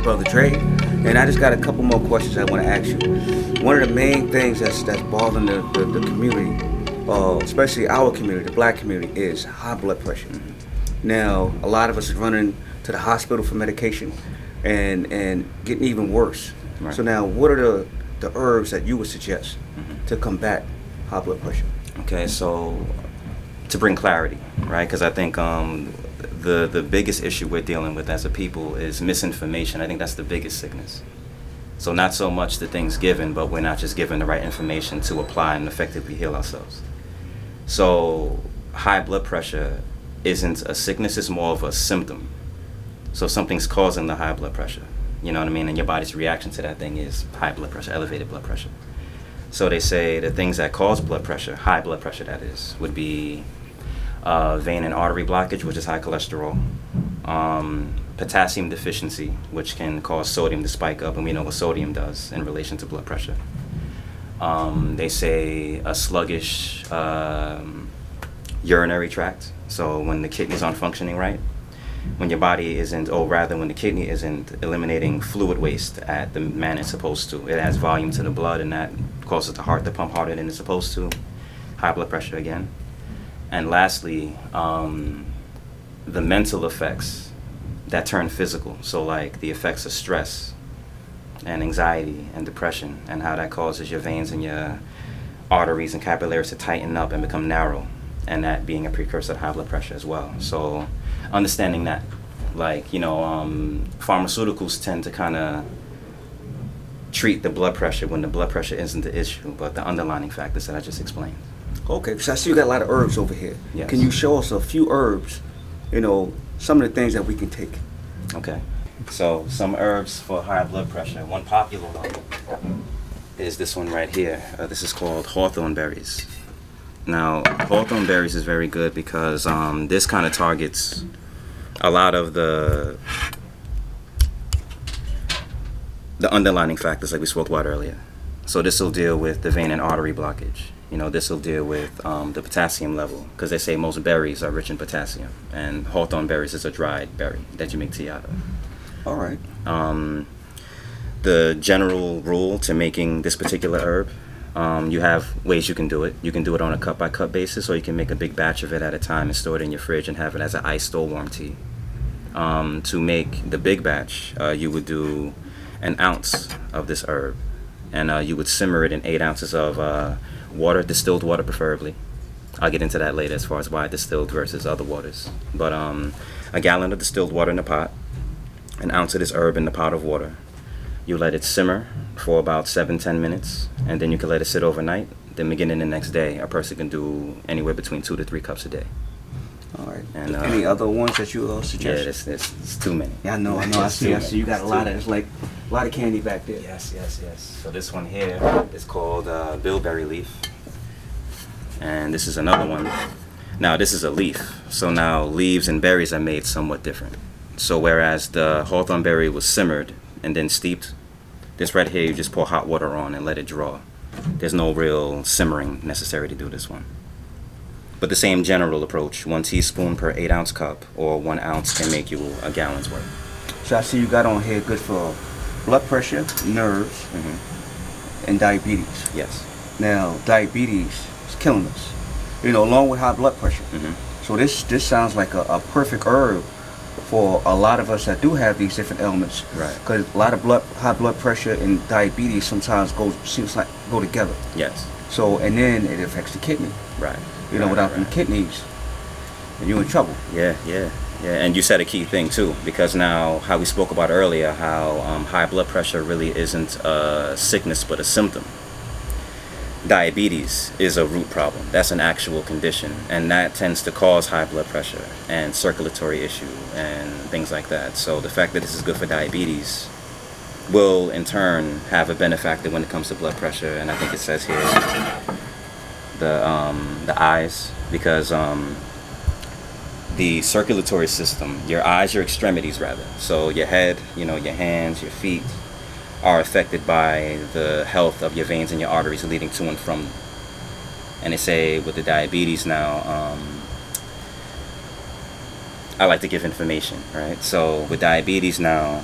Brother Dre, and I just got a couple more questions I want to ask you. One of the main things that's bothering the community, especially our community, the black community, is high blood pressure. Now, a lot of us are running to the hospital for medication and getting even worse. Right. So now, what are the herbs that you would suggest to combat high blood pressure? Okay, so to bring clarity, right? Because I think the biggest issue we're dealing with as a people is misinformation. I think that's the biggest sickness. So not so much the things given, but we're not just given the right information to apply and effectively heal ourselves. So high blood pressure isn't a sickness, it's more of a symptom. So something's causing the high blood pressure, you know what I mean? And your body's reaction to that thing is high blood pressure, elevated blood pressure. So they say the things that cause blood pressure, high blood pressure that is, would be vein and artery blockage, which is high cholesterol, potassium deficiency, which can cause sodium to spike up, and we know what sodium does in relation to blood pressure. They say a sluggish urinary tract, so when the kidneys aren't functioning right, when your body isn't, or rather when the kidney isn't eliminating fluid waste at the manner it's supposed to. It adds volume to the blood, and that causes the heart to pump harder than it's supposed to. High blood pressure again. And lastly, the mental effects that turn physical. So like the effects of stress and anxiety and depression, and how that causes your veins and your arteries and capillaries to tighten up and become narrow, and that being a precursor to high blood pressure as well. So understanding that, like, you know, pharmaceuticals tend to kind of treat the blood pressure when the blood pressure isn't the issue, but the underlying factors that I just explained. Okay, so I see you got a lot of herbs over here. Yes. Can you show us a few herbs, you know, some of the things that we can take? Okay, so some herbs for high blood pressure. One popular one is this one right here. This is called Hawthorn Berries. Now, Hawthorn Berries is very good because this kind of targets a lot of the underlying factors like we spoke about earlier. So this will deal with the vein and artery blockage. You know, this will deal with the potassium level, because they say most berries are rich in potassium, and Hawthorn berries is a dried berry that you make tea out of. All right. The general rule to making this particular herb, you have ways you can do it. You can do it on a cup by cup basis, or you can make a big batch of it at a time and store it in your fridge and have it as an iced or warm tea. To make the big batch, you would do an ounce of this herb, and you would simmer it in 8 ounces of water, distilled water preferably. I'll get into that later as far as why distilled versus other waters. But a gallon of distilled water in a pot, an ounce of this herb in the pot of water. You let it simmer for about 7-10 minutes, and then you can let it sit overnight. Then beginning the next day, a person can do anywhere between 2 to 3 cups a day. All right. And any other ones that you suggest? Yeah, it's too many. Yeah, I know. I see. You got a lot of. It's like a lot of candy back there. Yes. So this one here is called Bilberry Leaf, and this is another one. Now this is a leaf. So now leaves and berries are made somewhat different. So whereas the hawthorn berry was simmered and then steeped, this right here you just pour hot water on and let it draw. There's no real simmering necessary to do this one. But the same general approach, 1 teaspoon per 8 ounce cup, or 1 ounce can make you a gallon's worth. So I see you got on here good for blood pressure, nerves, and diabetes. Yes. Now, diabetes is killing us, you know, along with high blood pressure. So this sounds like a perfect herb for a lot of us that do have these different ailments. Right. Because a lot of high blood pressure and diabetes sometimes seems like go together. Yes. So, and then it affects the kidney. Right. You know, without them kidneys, you're in trouble. Yeah. And you said a key thing too, because now how we spoke about earlier, how high blood pressure really isn't a sickness but a symptom. Diabetes is a root problem. That's an actual condition, and that tends to cause high blood pressure and circulatory issue and things like that. So the fact that this is good for diabetes will in turn have a benefactor when it comes to blood pressure. And I think it says here the eyes, because the circulatory system, your eyes, your extremities rather, so your head, you know, your hands, your feet, are affected by the health of your veins and your arteries leading to and from them. And they say with the diabetes now, I like to give information, right? So with diabetes now,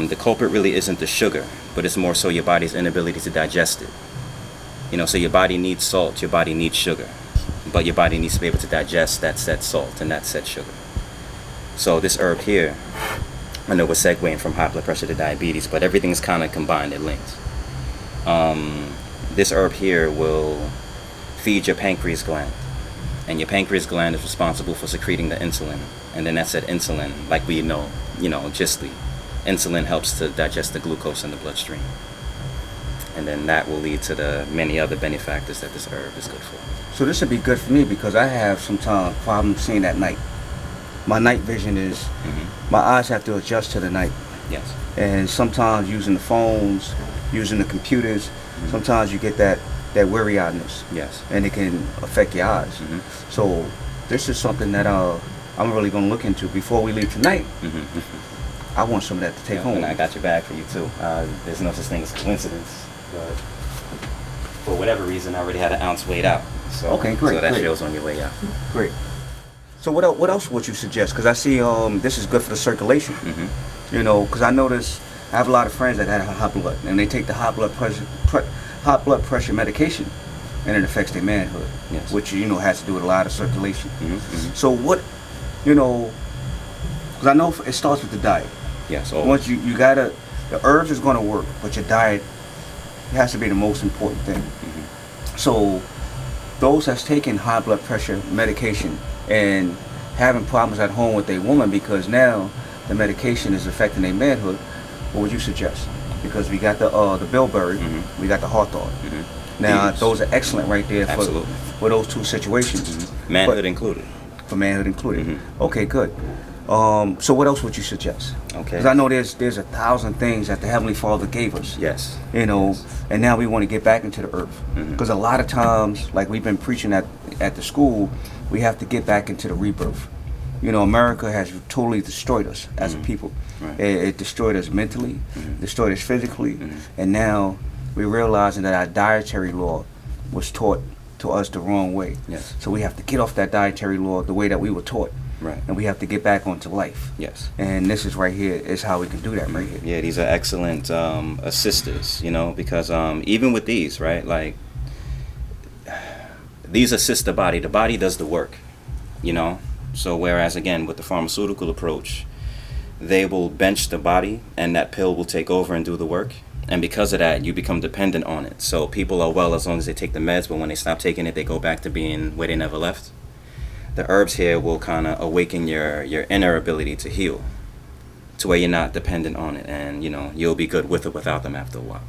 the culprit really isn't the sugar, but it's more so your body's inability to digest it. You know, so your body needs salt, your body needs sugar, but your body needs to be able to digest that said salt and that said sugar. So this herb here, I know we're segueing from high blood pressure to diabetes, but everything's kind of combined and linked. This herb here will feed your pancreas gland, and your pancreas gland is responsible for secreting the insulin, and then that said insulin, like we know, just the insulin helps to digest the glucose in the bloodstream. And then that will lead to the many other benefactors that this herb is good for. So this would be good for me because I have sometimes problems seeing at night. My night vision is, my eyes have to adjust to the night. Yes. And sometimes using the phones, using the computers, sometimes you get that weary-eyedness. Yes. And it can affect your eyes. So this is something that I'm really going to look into before we leave tonight. I want some of that to take home. And I got your bag for you too. There's no such thing as coincidence. But for whatever reason, I already had an ounce weighed out. So, okay, great. So that great. shows on your way out. Great. So what else would you suggest? Because I see this is good for the circulation. You know, because I notice I have a lot of friends that have high blood, and they take the high blood pressure medication, and it affects their manhood, which has to do with a lot of circulation. So what, because I know it starts with the diet. Yes. Once you gotta, the herbs is going to work, but your diet has to be the most important thing. So those that's taking high blood pressure medication and having problems at home with their woman because now the medication is affecting their manhood, what would you suggest? Because we got the Bilberry, we got the Hawthorn. Now those are excellent right there for those two situations. Manhood included. For manhood included. Okay, good. So what else would you suggest? Okay. Because I know there's 1,000 things that the Heavenly Father gave us. Yes. And now we want to get back into the earth. Because a lot of times, like we've been preaching at the school, we have to get back into the rebirth. America has totally destroyed us as a people. Right. It destroyed us mentally, destroyed us physically, and now we're realizing that our dietary law was taught to us the wrong way. Yes. So we have to get off that dietary law the way that we were taught. Right. And we have to get back onto life. Yes. And this is right here is how we can do that right here. Yeah, these are excellent assisters, because even with these, right, like these assist the body. The body does the work, So whereas again with the pharmaceutical approach, they will bench the body and that pill will take over and do the work. And because of that, you become dependent on it. So people are well as long as they take the meds, but when they stop taking it, they go back to being where they never left. The herbs here will kind of awaken your inner ability to heal to where you're not dependent on it, and you'll be good with or without them after a while.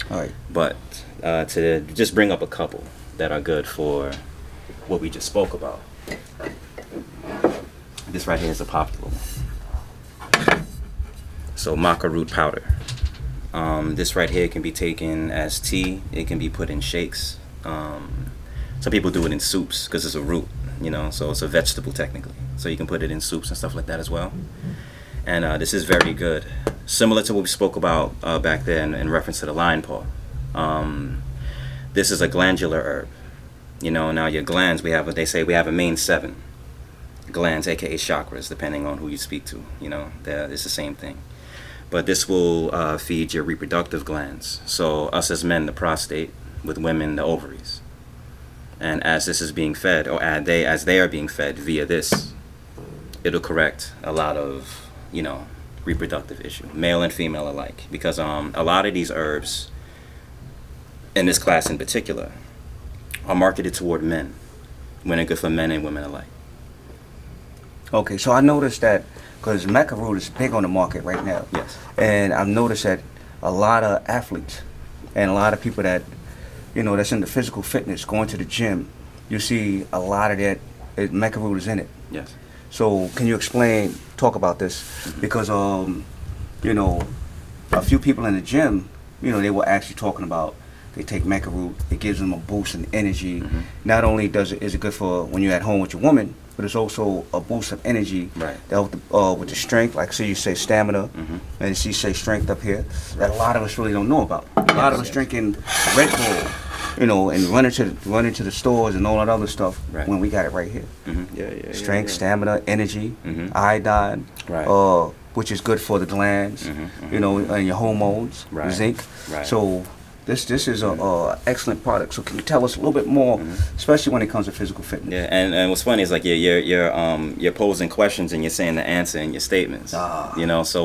All right. But to just bring up a couple that are good for what we just spoke about. This right here is a popular one. So Maca Root powder. This right here can be taken as tea. It can be put in shakes. Some people do it in soups because it's a root. So it's a vegetable technically. So you can put it in soups and stuff like that as well. And this is very good. Similar to what we spoke about back then in reference to the lion paw. This is a glandular herb. Now your glands, they say we have a main 7 glands, aka chakras, depending on who you speak to. It's the same thing. But this will feed your reproductive glands. So us as men, the prostate, with women, the ovaries. And as this is being fed, or as they are being fed via this, it'll correct a lot of, reproductive issue, male and female alike. Because a lot of these herbs, in this class in particular, are marketed toward men, when they're good for men and women alike. Okay, so I noticed that because Maca Root is big on the market right now. Yes. And I've noticed that a lot of athletes and a lot of people that that's in the physical fitness, going to the gym, you see a lot of that, Maca Root is in it. Yes. So can you talk about this? Because, a few people in the gym, they were actually talking about, they take Maca Root, it gives them a boost in energy. Not only is it good for when you're at home with your woman, but it's also a boost of energy. Right. With the strength, like you say stamina, and you say strength up here, that a lot of us really don't know about. A lot of us drinking Red Bull, you know, and running to the stores and all that other stuff Right. when we got it right here. Yeah. Strength, yeah. stamina, energy, Mhm. iodine, Right. which is good for the glands, you know, and your hormones, Right. zinc. Right. So this is a excellent product. So can you tell us a little bit more, especially when it comes to physical fitness? Yeah, and what's funny is like you're posing questions and you're saying the answer in your statements. You know, so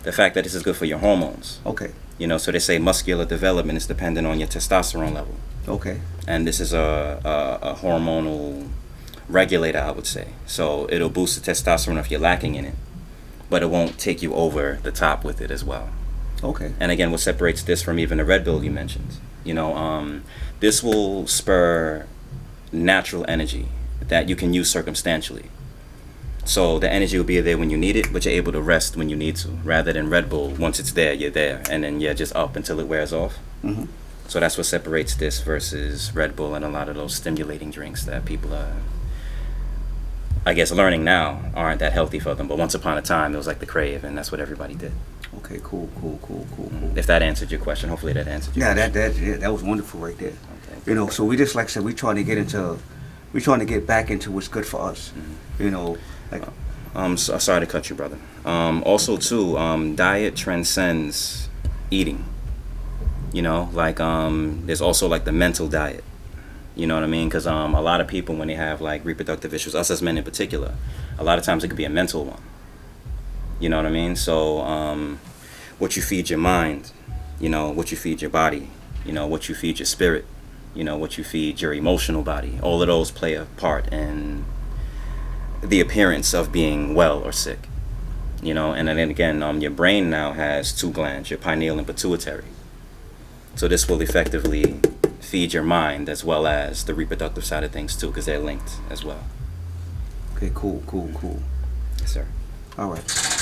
the fact that this is good for your hormones. Okay. You know, so they say muscular development is dependent on your testosterone level, Okay. and this is a hormonal regulator, I would say. So it'll boost the testosterone if you're lacking in it, but it won't take you over the top with it as well. Okay. And again, what separates this from even the Red Bull you mentioned, you know, this will spur natural energy that you can use circumstantially. So the energy will be there when you need it, but you're able to rest when you need to, rather than Red Bull. Once it's there, you're there, and then you're just up until it wears off. So that's what separates this versus Red Bull and a lot of those stimulating drinks that people are, I guess, learning now aren't that healthy for them. But once upon a time, it was like the crave, and that's what everybody did. Okay. Cool. If that answered your question, hopefully that answered your question. That was wonderful right there. Okay. You know, so we just, like I said, we're trying to get back into what's good for us. You know, like. So, sorry to cut you, brother. Also, too, diet transcends eating. You know, like there's also like the mental diet. You know what I mean? Because a lot of people, when they have like reproductive issues, us as men in particular, a lot of times it could be a mental one. You know what I mean? So what you feed your mind, you know, what you feed your body, you know, what you feed your spirit, you know, what you feed your emotional body, all of those play a part in the appearance of being well or sick. You know, and then again, your brain now has two glands, your pineal and pituitary. So this will effectively feed your mind as well as the reproductive side of things too, because they're linked as well. Okay. Cool. Yes, sir. All right.